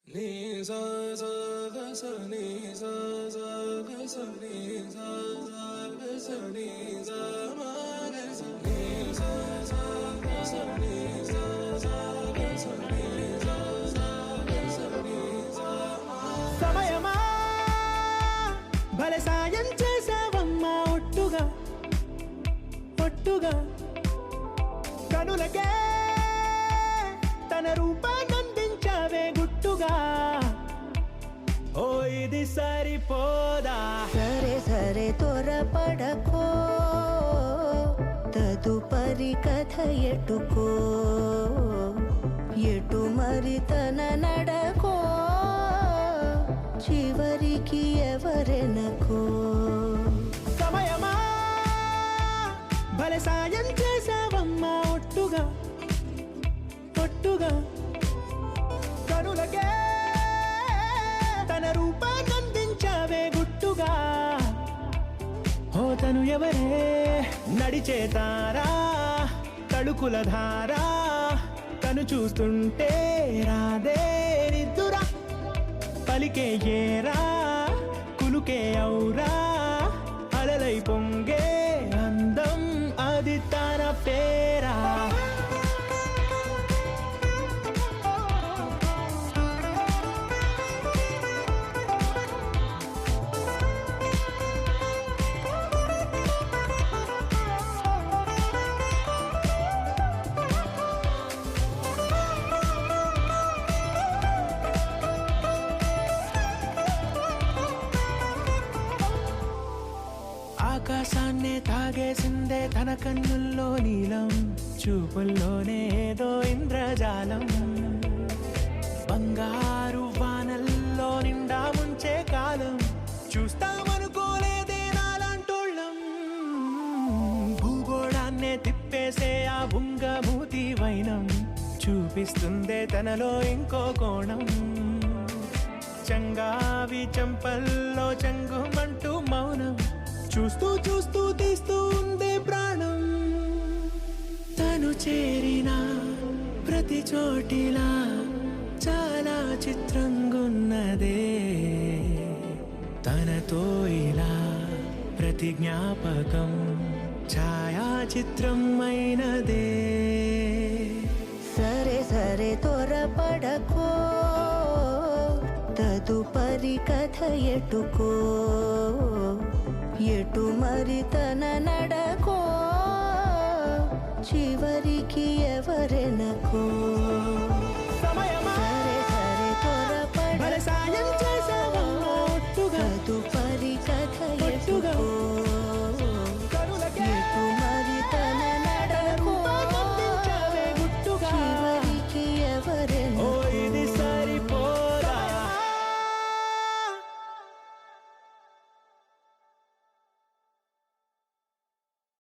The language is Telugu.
Ni sa sa ga sa ni sa sa ga sa ni sa sa ga sa ni sa ma ga sa ni sa sa ga sa ni sa sa ga sa ni sa sa ga sa ni sa ma సమయమా భలే సాయం చేసావమ్మా ఒట్టుగా ఒట్టుగా కనులకే తన రూపాన్నందించావే గుట్టుగా ఓ ఇది సరిపోదా సరే సరే త్వరపడకో తదుపరి కథ ఎటుకో ఎటు మరి తన నడకో చివరికి ఎవరెనకో సమయమా భలే సాయం చేసావమ్మా ఒట్టుగా ఒట్టుగా కనులకే తన రూపాన్నందించావే గుట్టుగా ఓ తను ఎవరే నడిచే తారా తళుకుల ధారా తను చూస్తుంటే రాదే నిద్దురా పలికే ఏరా కులుకే ఔరా అలలై పొంగే అందం అది తన పేరా ఆకాశాన్నే తాగేసిందే తన కన్నుల్లో నీలం చూపుల్లోనే ఏదో ఇంద్రజాలం బంగారు వానల్లో నిండా ముంచే కాలం చూస్తామనుకోలేదే నాలాంటోళ్ళం భూగోళాన్నే తిప్పేసే ఆ బుంగమూతి వైనం చూపిస్తుందే తనలో ఇంకో కోణం చంగావి చంపల్లో చంగుమంటూ మౌనం చూస్తూ చూస్తూ తీస్తూ ఉందే ప్రాణం తను చేరిన ప్రతి చోటిలా చాలా చిత్రంగున్నదే తనతో ఇలా ప్రతి జ్ఞాపకం ఛాయాచిత్రం అయినదే సరే సరే త్వరపడకో తదుపరి కథ ఎటుకో ఎటు మరి తన నడకో చివరికి ఎవరెనకో సమయమా సరే సరే భలే సాయం త్వరపడకో చేసావమ్మా ఒట్టుగా తదుపరి కథ ఒట్టుగా ఎటుకో